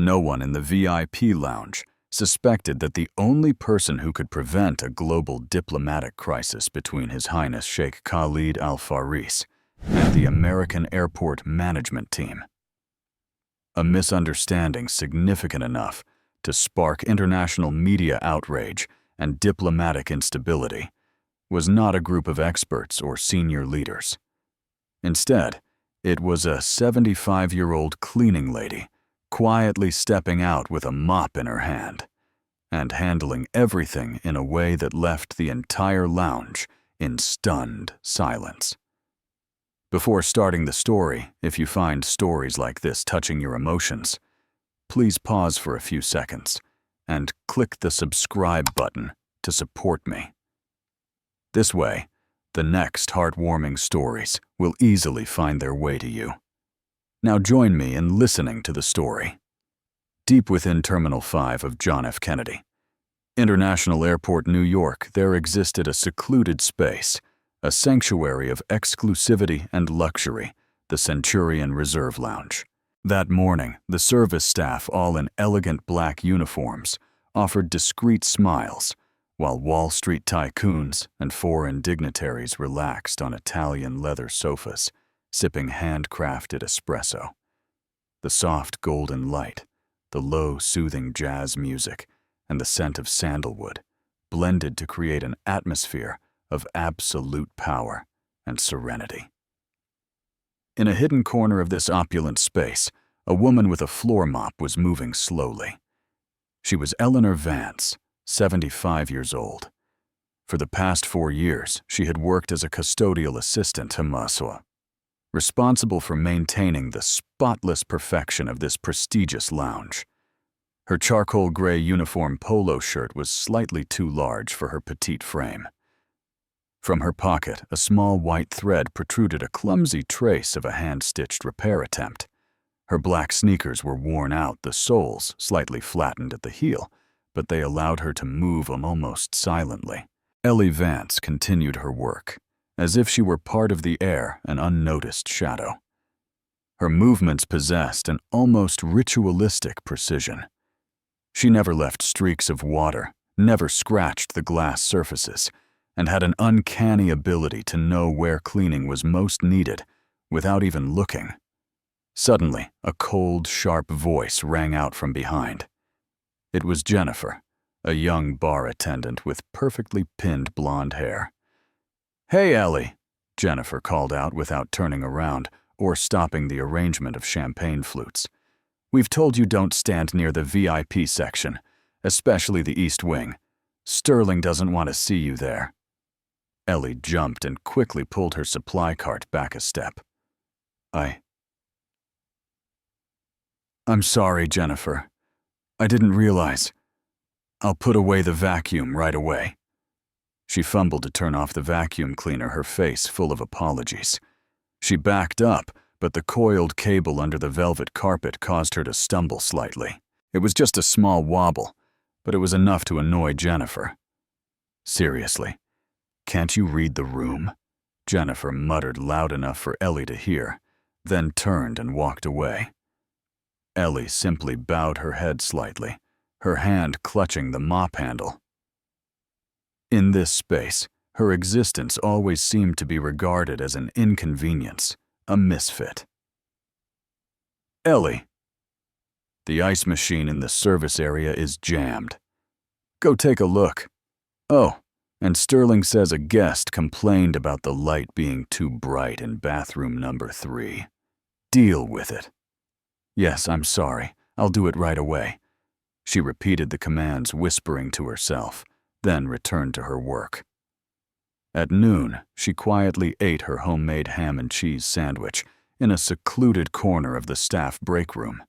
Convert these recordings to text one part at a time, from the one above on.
No one in the VIP lounge suspected that the only person who could prevent a global diplomatic crisis between His Highness Sheikh Khalid Al Faris and the American Airport Management Team. A misunderstanding significant enough to spark international media outrage and diplomatic instability was not a group of experts or senior leaders. Instead, it was a 75-year-old cleaning lady quietly stepping out with a mop in her hand and handling everything in a way that left the entire lounge in stunned silence. Before starting the story, if you find stories like this touching your emotions, please pause for a few seconds and click the subscribe button to support me. This way, the next heartwarming stories will easily find their way to you. Now join me in listening to the story. Deep within Terminal 5 of John F. Kennedy International Airport, New York, there existed a secluded space, a sanctuary of exclusivity and luxury, the Centurion Reserve Lounge. That morning, the service staff, all in elegant black uniforms, offered discreet smiles, while Wall Street tycoons and foreign dignitaries relaxed on Italian leather sofas, sipping handcrafted espresso. The soft golden light, the low soothing jazz music, and the scent of sandalwood blended to create an atmosphere of absolute power and serenity. In a hidden corner of this opulent space, a woman with a floor mop was moving slowly. She was Eleanor Vance, 75 years old. For the past 4 years, she had worked as a custodial assistant to Maswa, responsible for maintaining the spotless perfection of this prestigious lounge. Her charcoal gray uniform polo shirt was slightly too large for her petite frame. From her pocket, a small white thread protruded a clumsy trace of a hand-stitched repair attempt. Her black sneakers were worn out, the soles slightly flattened at the heel, but they allowed her to move almost silently. Ellie Vance continued her work, as if she were part of the air, an unnoticed shadow. Her movements possessed an almost ritualistic precision. She never left streaks of water, never scratched the glass surfaces, and had an uncanny ability to know where cleaning was most needed without even looking. Suddenly, a cold, sharp voice rang out from behind. It was Jennifer, a young bar attendant with perfectly pinned blonde hair. "Hey, Ellie," Jennifer called out without turning around or stopping the arrangement of champagne flutes. "We've told you don't stand near the VIP section, especially the East Wing. Sterling doesn't want to see you there." Ellie jumped and quickly pulled her supply cart back a step. I'm sorry, Jennifer. I didn't realize. I'll put away the vacuum right away." She fumbled to turn off the vacuum cleaner, her face full of apologies. She backed up, but the coiled cable under the velvet carpet caused her to stumble slightly. It was just a small wobble, but it was enough to annoy Jennifer. "Seriously, can't you read the room?" Jennifer muttered loud enough for Ellie to hear, then turned and walked away. Ellie simply bowed her head slightly, her hand clutching the mop handle. In this space, her existence always seemed to be regarded as an inconvenience, a misfit. "Ellie, the ice machine in the service area is jammed. Go take a look. Oh, and Sterling says a guest complained about the light being too bright in bathroom number 3. Deal with it." "Yes, I'm sorry. I'll do it right away." She repeated the commands, whispering to herself, then returned to her work. At noon, she quietly ate her homemade ham and cheese sandwich in a secluded corner of the staff break room.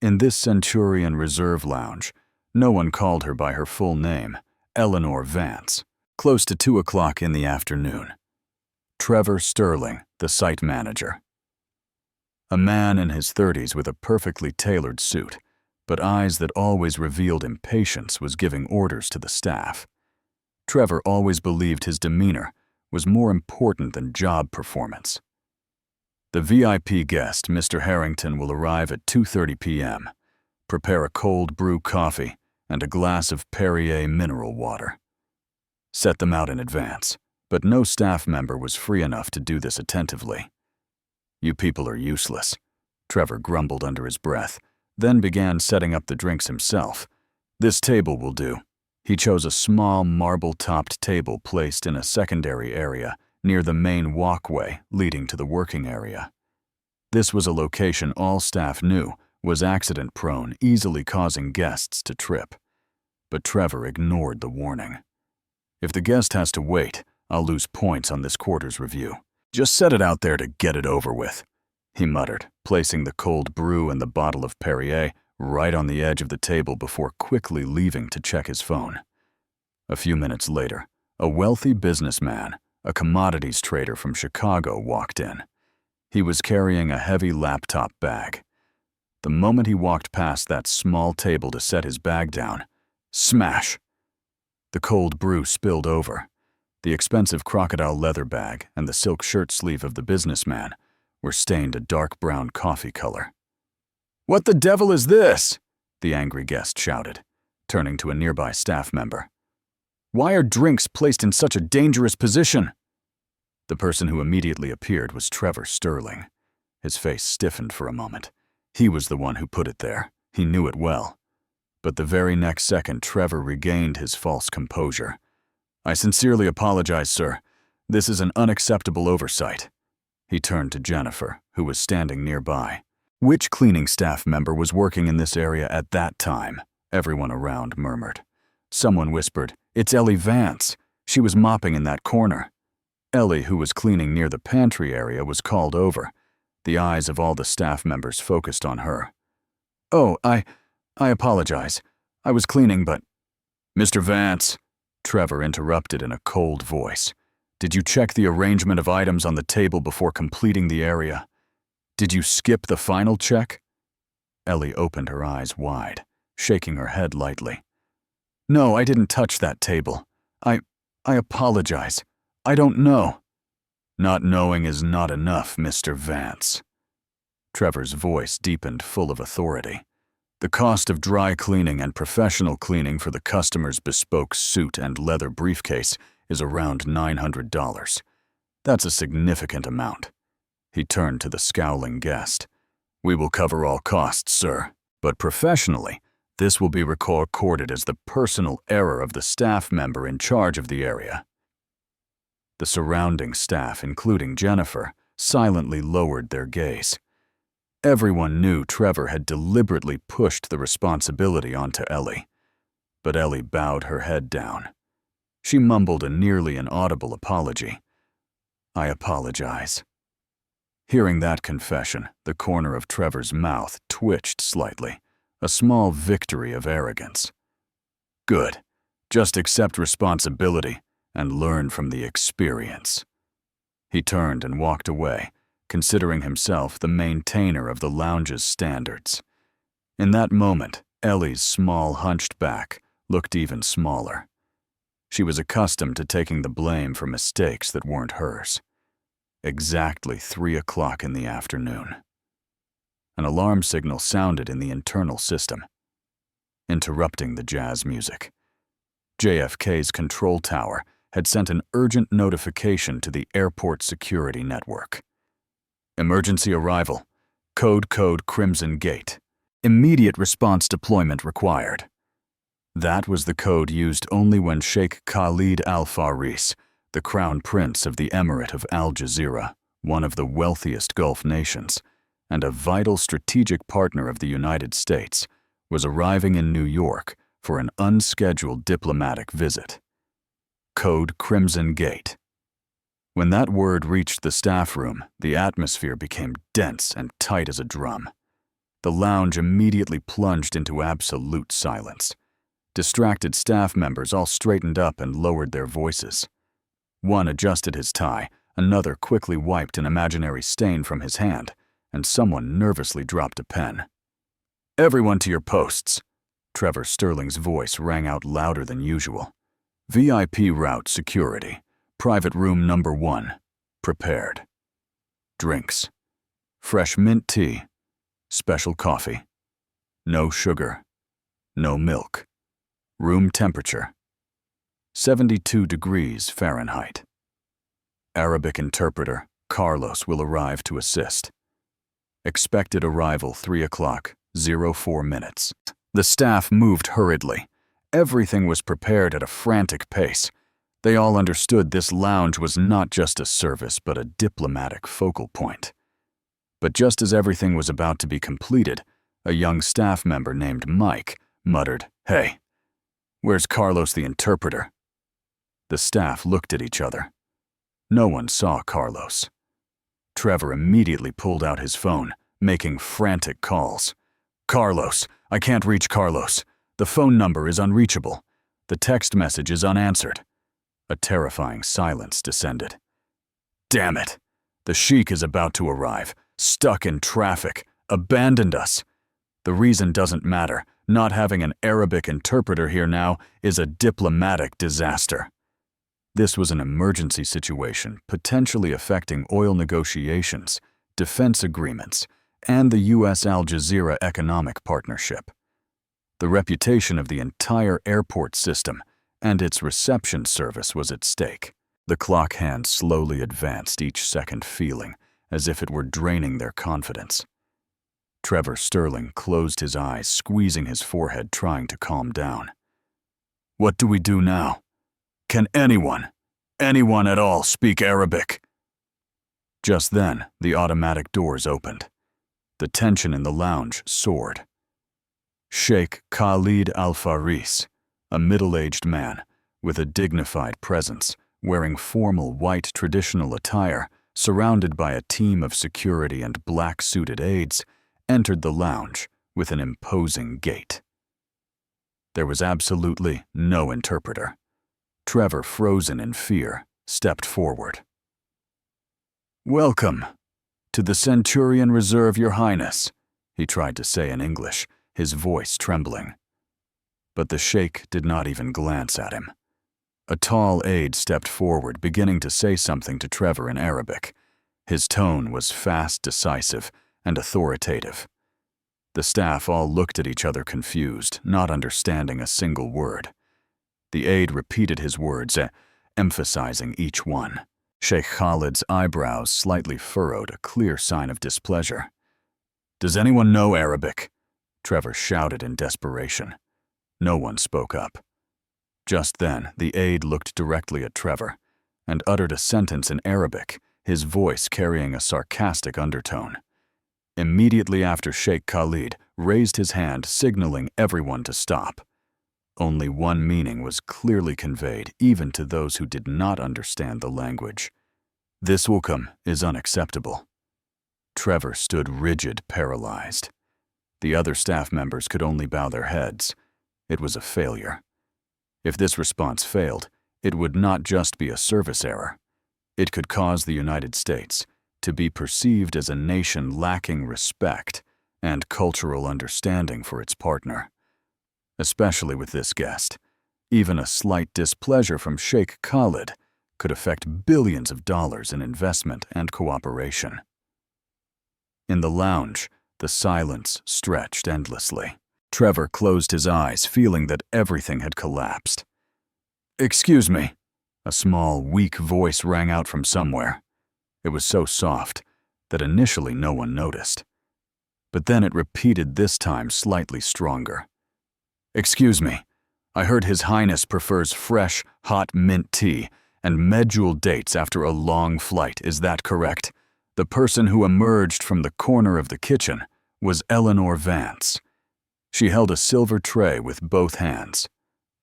In this Centurion Reserve Lounge, no one called her by her full name, Eleanor Vance. Close to 2 o'clock in the afternoon, Trevor Sterling, the site manager, a man in his 30s with a perfectly tailored suit, but eyes that always revealed impatience, was giving orders to the staff. Trevor always believed his demeanor was more important than job performance. "The VIP guest, Mr. Harrington, will arrive at 2:30 p.m. Prepare a cold brew coffee and a glass of Perrier mineral water. Set them out in advance, but no staff member was free enough to do this attentively. You people are useless, Trevor grumbled under his breath, then began setting up the drinks himself. This table will do. He chose a small marble-topped table placed in a secondary area near the main walkway leading to the working area. This was a location all staff knew was accident-prone, easily causing guests to trip. But Trevor ignored the warning. If the guest has to wait, I'll lose points on this quarter's review. Just set it out there to get it over with, he muttered, placing the cold brew and the bottle of Perrier right on the edge of the table before quickly leaving to check his phone. A few minutes later, a wealthy businessman, a commodities trader from Chicago, walked in. He was carrying a heavy laptop bag. The moment he walked past that small table to set his bag down, smash! The cold brew spilled over. The expensive crocodile leather bag and the silk shirt sleeve of the businessman were stained a dark brown coffee color. "What the devil is this?" the angry guest shouted, turning to a nearby staff member. "Why are drinks placed in such a dangerous position?" The person who immediately appeared was Trevor Sterling. His face stiffened for a moment. He was the one who put it there. He knew it well. But the very next second, Trevor regained his false composure. "I sincerely apologize, sir. This is an unacceptable oversight." He turned to Jennifer, who was standing nearby. Which cleaning staff member was working in this area at that time? Everyone around murmured. Someone whispered, "It's Ellie Vance. She was mopping in that corner." Ellie, who was cleaning near the pantry area, was called over. The eyes of all the staff members focused on her. "Oh, I apologize. I was cleaning, but—" "Mr. Vance," Trevor interrupted in a cold voice. "Did you check the arrangement of items on the table before completing the area? Did you skip the final check?" Ellie opened her eyes wide, shaking her head lightly. "No, I didn't touch that table. I apologize. I don't know." "Not knowing is not enough, Mr. Vance." Trevor's voice deepened, full of authority. "The cost of dry cleaning and professional cleaning for the customer's bespoke suit and leather briefcase is around $900. That's a significant amount." He turned to the scowling guest. "We will cover all costs, sir, but professionally, this will be recorded as the personal error of the staff member in charge of the area." The surrounding staff, including Jennifer, silently lowered their gaze. Everyone knew Trevor had deliberately pushed the responsibility onto Ellie, but Ellie bowed her head down. She mumbled a nearly inaudible apology. "I apologize." Hearing that confession, the corner of Trevor's mouth twitched slightly, a small victory of arrogance. "Good. Just accept responsibility and learn from the experience." He turned and walked away, considering himself the maintainer of the lounge's standards. In that moment, Ellie's small, hunched back looked even smaller. She was accustomed to taking the blame for mistakes that weren't hers. Exactly 3 o'clock in the afternoon. An alarm signal sounded in the internal system, interrupting the jazz music. JFK's control tower had sent an urgent notification to the airport security network. "Emergency arrival. Code Crimson Gate. Immediate response deployment required." That was the code used only when Sheikh Khalid Al Faris, the crown prince of the Emirate of Al Jazeera, one of the wealthiest Gulf nations, and a vital strategic partner of the United States, was arriving in New York for an unscheduled diplomatic visit. Code Crimson Gate. When that word reached the staff room, the atmosphere became dense and tight as a drum. The lounge immediately plunged into absolute silence. Distracted staff members all straightened up and lowered their voices. One adjusted his tie, another quickly wiped an imaginary stain from his hand, and someone nervously dropped a pen. "Everyone to your posts." Trevor Sterling's voice rang out louder than usual. "VIP route security. Private room number 1. Prepared. Drinks. Fresh mint tea. Special coffee. No sugar. No milk. Room temperature. 72 degrees Fahrenheit. Arabic interpreter Carlos will arrive to assist. Expected arrival 3 o'clock, 04 minutes. The staff moved hurriedly. Everything was prepared at a frantic pace. They all understood this lounge was not just a service but a diplomatic focal point. But just as everything was about to be completed, a young staff member named Mike muttered, "Hey, where's Carlos the interpreter?" The staff looked at each other. No one saw Carlos. Trevor immediately pulled out his phone, making frantic calls. "Carlos, I can't reach Carlos. The phone number is unreachable. The text message is unanswered." A terrifying silence descended. "Damn it! The sheik is about to arrive, stuck in traffic, abandoned us. The reason doesn't matter. Not having an Arabic interpreter here now is a diplomatic disaster." This was an emergency situation potentially affecting oil negotiations, defense agreements, and the U.S.-Al Jazeera economic partnership. The reputation of the entire airport system and its reception service was at stake. The clock hand slowly advanced, each second feeling as if it were draining their confidence. Trevor Sterling closed his eyes, squeezing his forehead, trying to calm down. "What do we do now? Can anyone at all speak Arabic?" Just then, the automatic doors opened. The tension in the lounge soared. Sheikh Khalid Al-Faris, a middle-aged man with a dignified presence, wearing formal white traditional attire, surrounded by a team of security and black-suited aides, entered the lounge with an imposing gait. There was absolutely no interpreter. Trevor, frozen in fear, stepped forward. "Welcome to the Centurion Reserve, Your Highness," he tried to say in English, his voice trembling. But the sheikh did not even glance at him. A tall aide stepped forward, beginning to say something to Trevor in Arabic. His tone was fast, decisive, and authoritative. The staff all looked at each other confused, not understanding a single word. The aide repeated his words, emphasizing each one. Sheikh Khalid's eyebrows slightly furrowed, a clear sign of displeasure. "Does anyone know Arabic?" Trevor shouted in desperation. No one spoke up. Just then, the aide looked directly at Trevor and uttered a sentence in Arabic, his voice carrying a sarcastic undertone. Immediately after, Sheikh Khalid raised his hand, signaling everyone to stop. Only one meaning was clearly conveyed, even to those who did not understand the language. "This welcome is unacceptable." Trevor stood rigid, paralyzed. The other staff members could only bow their heads. It was a failure. If this response failed, it would not just be a service error. It could cause the United States to be perceived as a nation lacking respect and cultural understanding for its partner. Especially with this guest, even a slight displeasure from Sheikh Khalid could affect billions of dollars in investment and cooperation. In the lounge, the silence stretched endlessly. Trevor closed his eyes, feeling that everything had collapsed. "Excuse me," a small, weak voice rang out from somewhere. It was so soft that initially no one noticed. But then it repeated, this time slightly stronger. "Excuse me, I heard His Highness prefers fresh, hot mint tea and medjool dates after a long flight, is that correct?" The person who emerged from the corner of the kitchen was Eleanor Vance. She held a silver tray with both hands.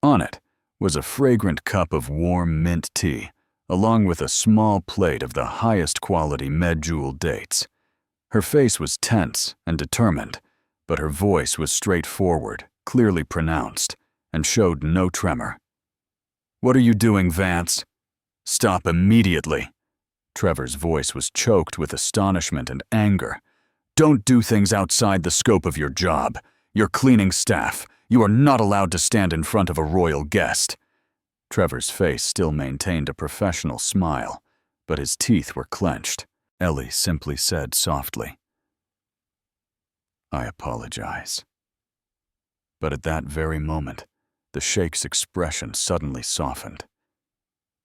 On it was a fragrant cup of warm mint tea, along with a small plate of the highest quality medjool dates. Her face was tense and determined, but her voice was straightforward, clearly pronounced, and showed no tremor. "What are you doing, Vance? Stop immediately." Trevor's voice was choked with astonishment and anger. "Don't do things outside the scope of your job. You're cleaning staff. You are not allowed to stand in front of a royal guest." Trevor's face still maintained a professional smile, but his teeth were clenched. Ellie simply said softly, "I apologize." But at that very moment, the Sheikh's expression suddenly softened.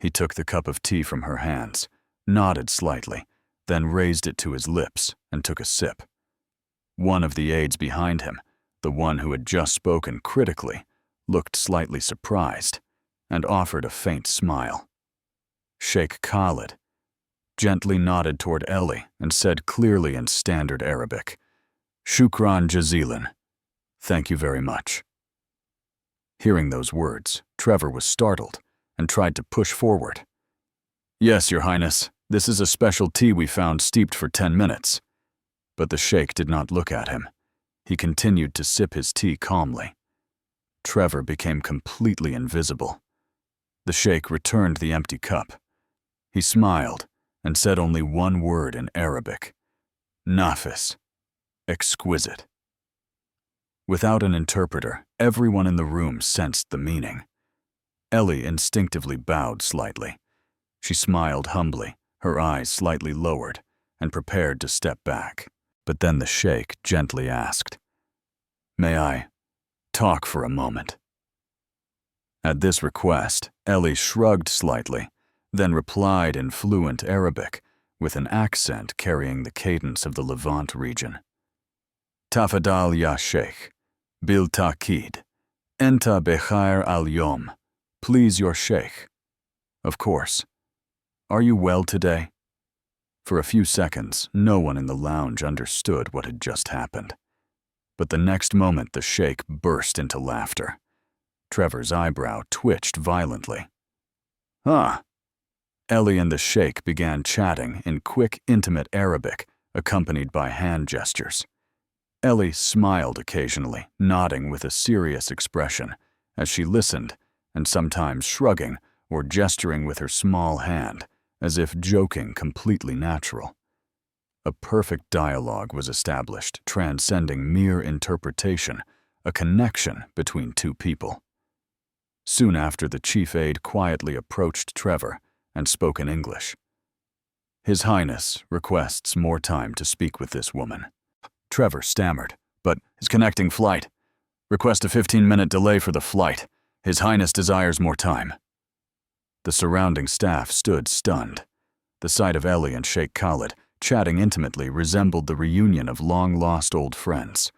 He took the cup of tea from her hands, nodded slightly, then raised it to his lips and took a sip. One of the aides behind him, the one who had just spoken critically, looked slightly surprised and offered a faint smile. Sheikh Khalid gently nodded toward Ellie and said clearly in standard Arabic, "Shukran jazilan." Thank you very much. Hearing those words, Trevor was startled and tried to push forward. Yes, Your Highness, this is a special tea we found steeped for 10 minutes. But the Sheikh did not look at him. He continued to sip his tea calmly. Trevor became completely invisible. The Sheikh returned the empty cup. He smiled and said only one word in Arabic, "Nafis," exquisite. Without an interpreter, everyone in the room sensed the meaning. Ellie instinctively bowed slightly. She smiled humbly, her eyes slightly lowered, and prepared to step back. But then the Sheikh gently asked, "May I talk for a moment?" At this request, Ellie shrugged slightly, then replied in fluent Arabic, with an accent carrying the cadence of the Levant region. "Tafadal ya Sheikh, bil ta'kid, enta bekhair al-yom. Please, your Sheikh." Of course. Are you well today? For a few seconds, no one in the lounge understood what had just happened. But the next moment, the Sheikh burst into laughter. Trevor's eyebrow twitched violently. "Ah." Ellie and the Sheikh began chatting in quick, intimate Arabic, accompanied by hand gestures. Ellie smiled occasionally, nodding with a serious expression, as she listened, and sometimes shrugging or gesturing with her small hand, as if joking completely natural. A perfect dialogue was established, transcending mere interpretation, a connection between two people. Soon after, the chief aide quietly approached Trevor and spoke in English. "His Highness requests more time to speak with this woman." Trevor stammered, "But his connecting flight. Request a 15-minute delay for the flight. His Highness desires more time." The surrounding staff stood stunned. The sight of Ellie and Sheikh Khalid chatting intimately resembled the reunion of long-lost old friends.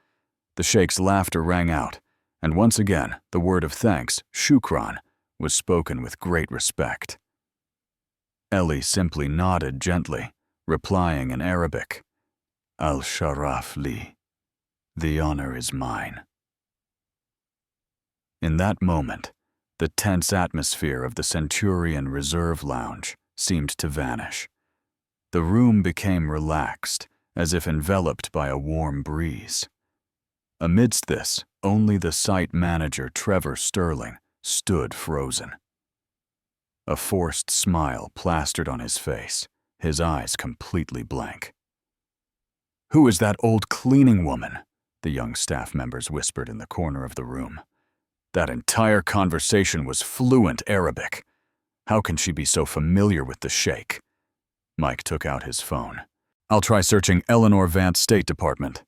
The Sheikh's laughter rang out, and once again, the word of thanks, shukran, was spoken with great respect. Ellie simply nodded gently, replying in Arabic, "Al-Sharaf li." The honor is mine. In that moment, the tense atmosphere of the Centurion Reserve Lounge seemed to vanish. The room became relaxed, as if enveloped by a warm breeze. Amidst this, only the site manager, Trevor Sterling, stood frozen. A forced smile plastered on his face, his eyes completely blank. "Who is that old cleaning woman?" the young staff members whispered in the corner of the room. That entire conversation was fluent Arabic. How can she be so familiar with the Sheikh? Mike took out his phone. "I'll try searching Eleanor Vance State Department."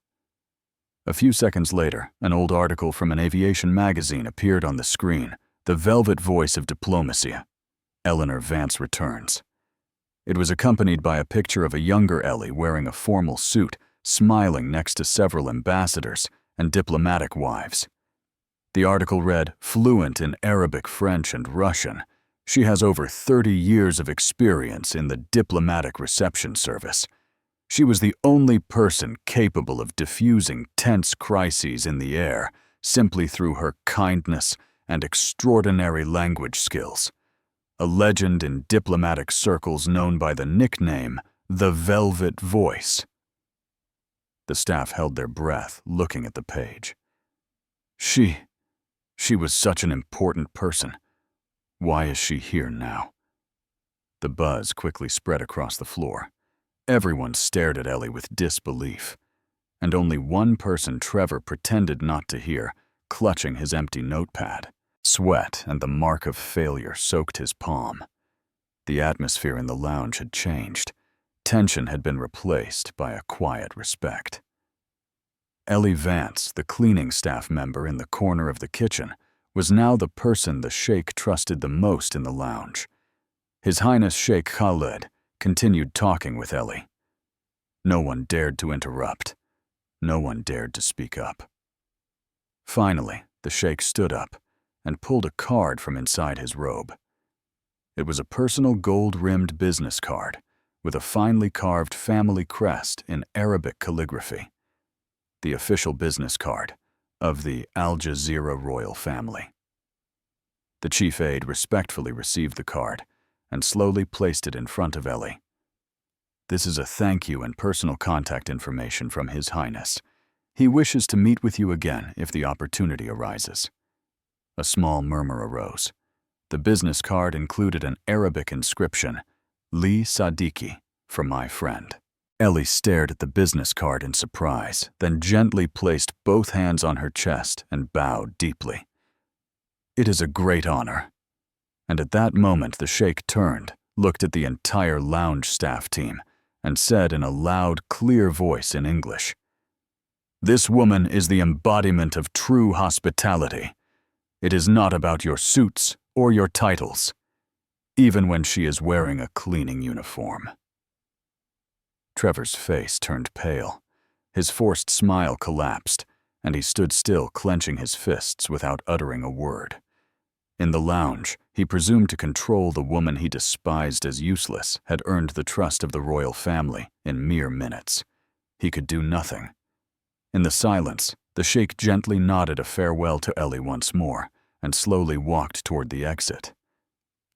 A few seconds later, an old article from an aviation magazine appeared on the screen, the velvet voice of diplomacy. Eleanor Vance returns. It was accompanied by a picture of a younger Ellie wearing a formal suit, smiling next to several ambassadors and diplomatic wives. The article read, fluent in Arabic, French, and Russian, she has over 30 years of experience in the diplomatic reception service. She was the only person capable of diffusing tense crises in the air simply through her kindness and extraordinary language skills. A legend in diplomatic circles known by the nickname, the Velvet Voice. The staff held their breath, looking at the page. She was such an important person. Why is she here now? The buzz quickly spread across the floor. Everyone stared at Ellie with disbelief. And only one person Trevor pretended not to hear, clutching his empty notepad. Sweat and the mark of failure soaked his palm. The atmosphere in the lounge had changed. Tension had been replaced by a quiet respect. Ellie Vance, the cleaning staff member in the corner of the kitchen, was now the person the Sheikh trusted the most in the lounge. His Highness Sheikh Khaled continued talking with Ellie. No one dared to interrupt. No one dared to speak up. Finally, the Sheikh stood up and pulled a card from inside his robe. It was a personal gold-rimmed business card with a finely carved family crest in Arabic calligraphy. The official business card of the Al Jazeera royal family. The chief aide respectfully received the card and slowly placed it in front of Ellie. This is a thank you and personal contact information from His Highness. He wishes to meet with you again if the opportunity arises. A small murmur arose. The business card included an Arabic inscription, Li Sadiki, for my friend. Ellie stared at the business card in surprise, then gently placed both hands on her chest and bowed deeply. It is a great honor. And at that moment the Sheikh turned, looked at the entire lounge staff team, and said in a loud, clear voice in English, "This woman is the embodiment of true hospitality. It is not about your suits or your titles, even when she is wearing a cleaning uniform." Trevor's face turned pale. His forced smile collapsed, and he stood still, clenching his fists without uttering a word. In the lounge, he presumed to control the woman he despised as useless had earned the trust of the royal family in mere minutes. He could do nothing. In the silence, the Sheikh gently nodded a farewell to Ellie once more and slowly walked toward the exit.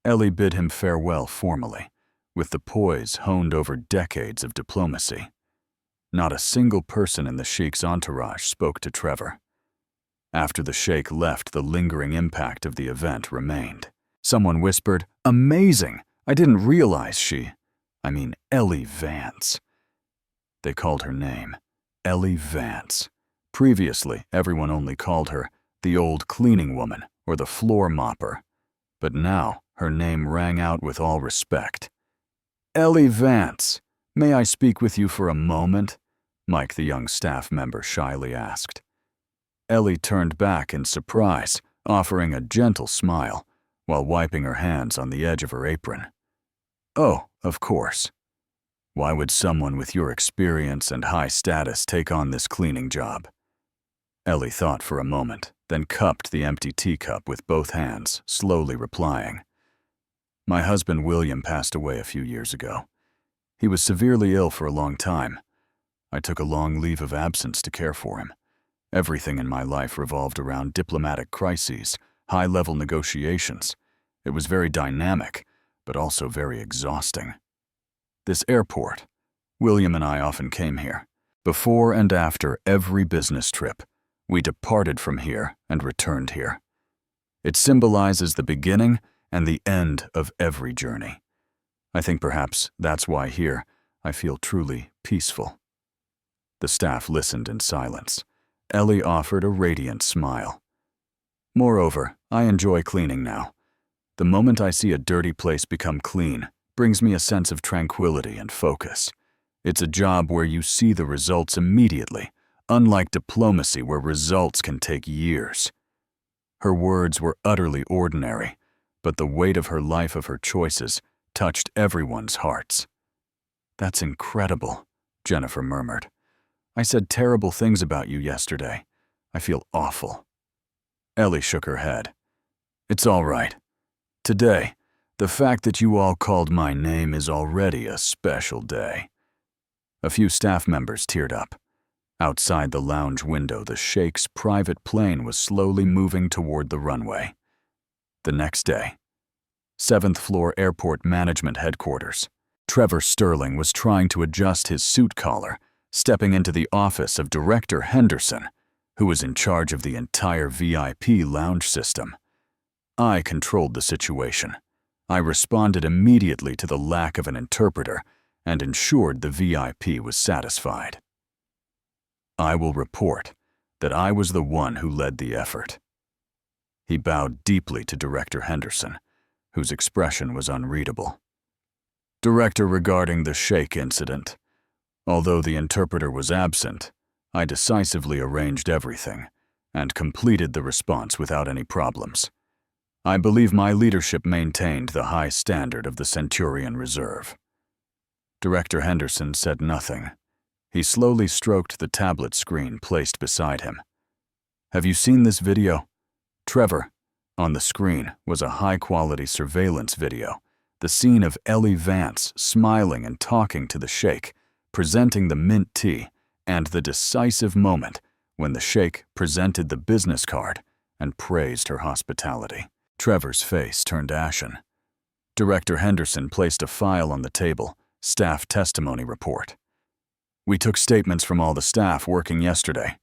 Ellie bid him farewell formally, with the poise honed over decades of diplomacy. Not a single person in the Sheikh's entourage spoke to Trevor. After the Sheikh left, the lingering impact of the event remained. Someone whispered, "Amazing! I didn't realize Ellie Vance." They called her name, Ellie Vance. Previously, everyone only called her the old cleaning woman or the floor mopper. But now, her name rang out with all respect. "Ellie Vance, may I speak with you for a moment?" Mike, the young staff member, shyly asked. Ellie turned back in surprise, offering a gentle smile, while wiping her hands on the edge of her apron. "Oh, of course. Why would someone with your experience and high status take on this cleaning job?" Ellie thought for a moment, then cupped the empty teacup with both hands, slowly replying, "My husband William passed away a few years ago. He was severely ill for a long time. I took a long leave of absence to care for him. Everything in my life revolved around diplomatic crises, high-level negotiations. It was very dynamic, but also very exhausting. This airport, William and I often came here. Before and after every business trip, we departed from here and returned here. It symbolizes the beginning and the end of every journey. I think perhaps that's why here I feel truly peaceful." The staff listened in silence. Ellie offered a radiant smile. "Moreover, I enjoy cleaning now. The moment I see a dirty place become clean brings me a sense of tranquility and focus. It's a job where you see the results immediately, unlike diplomacy where results can take years." Her words were utterly ordinary, but the weight of her life, of her choices, touched everyone's hearts. "That's incredible," Jennifer murmured. "I said terrible things about you yesterday. I feel awful." Ellie shook her head. "It's all right. Today, the fact that you all called my name is already a special day." A few staff members teared up. Outside the lounge window, the Sheikh's private plane was slowly moving toward the runway. The next day, 7th floor airport management headquarters. Trevor Sterling was trying to adjust his suit collar, stepping into the office of Director Henderson, who was in charge of the entire VIP lounge system. I controlled the situation. I responded immediately to the lack of an interpreter and ensured the VIP was satisfied. I will report that I was the one who led the effort." He bowed deeply to Director Henderson, whose expression was unreadable. "Director, regarding the Sheikh incident, although the interpreter was absent, I decisively arranged everything and completed the response without any problems. I believe my leadership maintained the high standard of the Centurion Reserve." Director Henderson said nothing. He slowly stroked the tablet screen placed beside him. "Have you seen this video?" "Trevor." On the screen was a high-quality surveillance video, the scene of Ellie Vance smiling and talking to the sheikh, presenting the mint tea, and the decisive moment when the sheikh presented the business card and praised her hospitality. Trevor's face turned ashen. Director Henderson placed a file on the table, staff testimony report. "We took statements from all the staff working yesterday.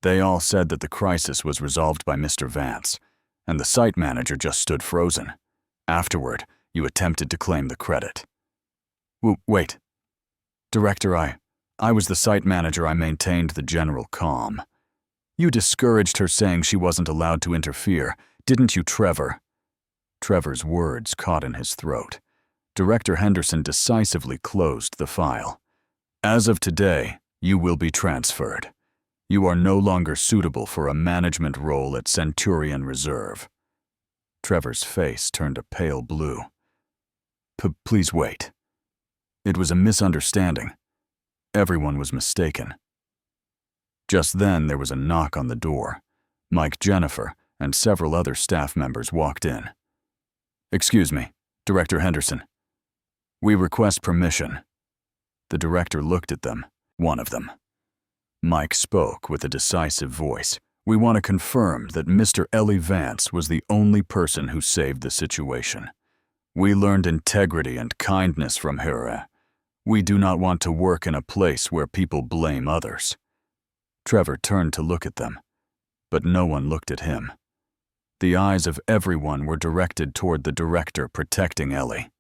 They all said that the crisis was resolved by Mr. Vance, and the site manager just stood frozen. Afterward, you attempted to claim the credit." Wait. Director, I was the site manager. I maintained the general calm. You discouraged her, saying she wasn't allowed to interfere, didn't you, Trevor?" Trevor's words caught in his throat. Director Henderson decisively closed the file. "As of today, you will be transferred. You are no longer suitable for a management role at Centurion Reserve." Trevor's face turned a pale blue. Please wait. It was a misunderstanding. Everyone was mistaken." Just then, there was a knock on the door. Mike Jennifer and several other staff members walked in. "Excuse me, Director Henderson. We request permission." The director looked at them, one of them. Mike spoke with a decisive voice. "We want to confirm that Mr. Ellie Vance was the only person who saved the situation. We learned integrity and kindness from her. We do not want to work in a place where people blame others." Trevor turned to look at them, but no one looked at him. The eyes of everyone were directed toward the director protecting Ellie.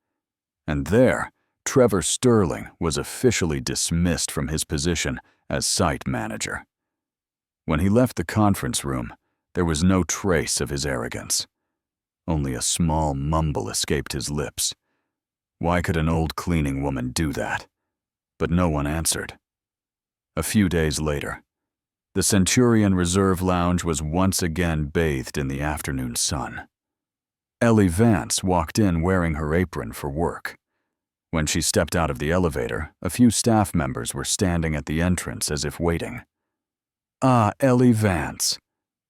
And there, Trevor Sterling was officially dismissed from his position as site manager. When he left the conference room, there was no trace of his arrogance. Only a small mumble escaped his lips. Why could an old cleaning woman do that? But no one answered. A few days later, the Centurion Reserve Lounge was once again bathed in the afternoon sun. Ellie Vance walked in wearing her apron for work. When she stepped out of the elevator, a few staff members were standing at the entrance as if waiting. "Ah, Ellie Vance."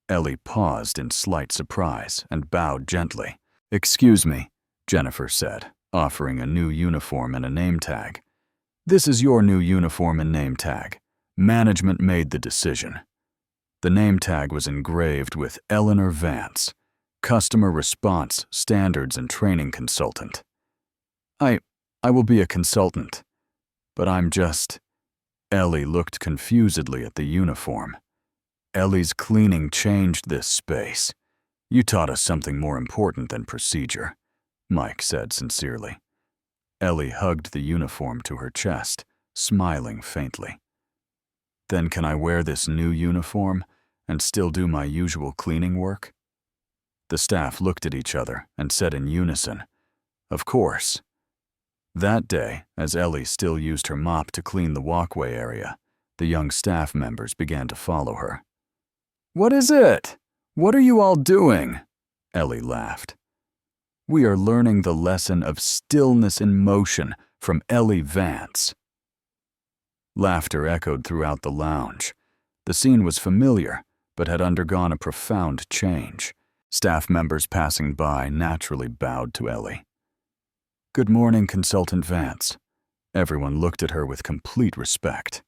Ellie paused in slight surprise and bowed gently. "Excuse me," Jennifer said, offering a new uniform and a name tag. "This is your new uniform and name tag. Management made the decision." The name tag was engraved with Eleanor Vance, Customer Response Standards and Training Consultant. I will be a consultant, but I'm just..." Ellie looked confusedly at the uniform. "Ellie's cleaning changed this space. You taught us something more important than procedure," Mike said sincerely. Ellie hugged the uniform to her chest, smiling faintly. "Then can I wear this new uniform and still do my usual cleaning work?" The staff looked at each other and said in unison, "Of course." That day, as Ellie still used her mop to clean the walkway area, the young staff members began to follow her. "What is it? What are you all doing?" Ellie laughed. "We are learning the lesson of stillness in motion from Ellie Vance." Laughter echoed throughout the lounge. The scene was familiar, but had undergone a profound change. Staff members passing by naturally bowed to Ellie. "Good morning, Consultant Vance." Everyone looked at her with complete respect.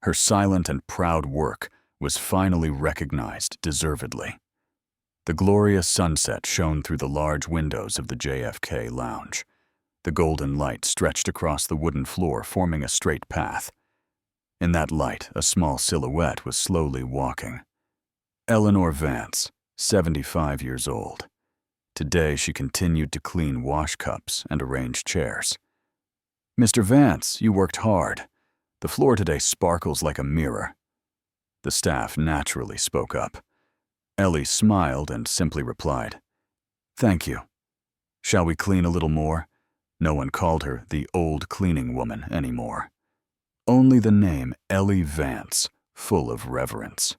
Her silent and proud work was finally recognized deservedly. The glorious sunset shone through the large windows of the JFK lounge. The golden light stretched across the wooden floor, forming a straight path. In that light, a small silhouette was slowly walking. Eleanor Vance, 75 years old. Today, she continued to clean wash cups and arrange chairs. "Mr. Vance, you worked hard. The floor today sparkles like a mirror." The staff naturally spoke up. Ellie smiled and simply replied, "Thank you. Shall we clean a little more?" No one called her the old cleaning woman anymore. Only the name Ellie Vance full of reverence.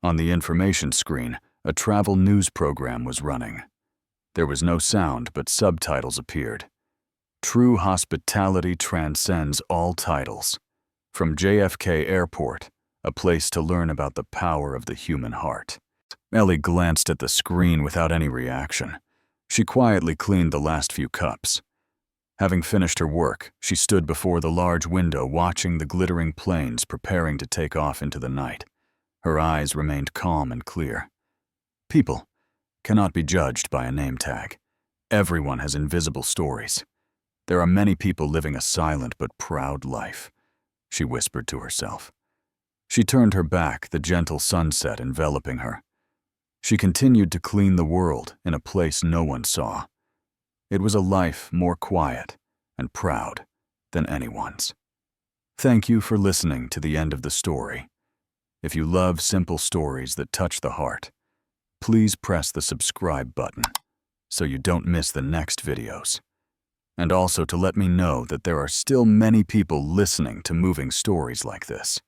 On the information screen, a travel news program was running. There was no sound, but subtitles appeared. True hospitality transcends all titles. From JFK Airport, a place to learn about the power of the human heart. Ellie glanced at the screen without any reaction. She quietly cleaned the last few cups. Having finished her work, she stood before the large window watching the glittering planes preparing to take off into the night. Her eyes remained calm and clear. People cannot be judged by a name tag. Everyone has invisible stories. There are many people living a silent but proud life, she whispered to herself. She turned her back, the gentle sunset enveloping her. She continued to clean the world in a place no one saw. It was a life more quiet and proud than anyone's. Thank you for listening to the end of the story. If you love simple stories that touch the heart, please press the subscribe button so you don't miss the next videos. And also to let me know that there are still many people listening to moving stories like this.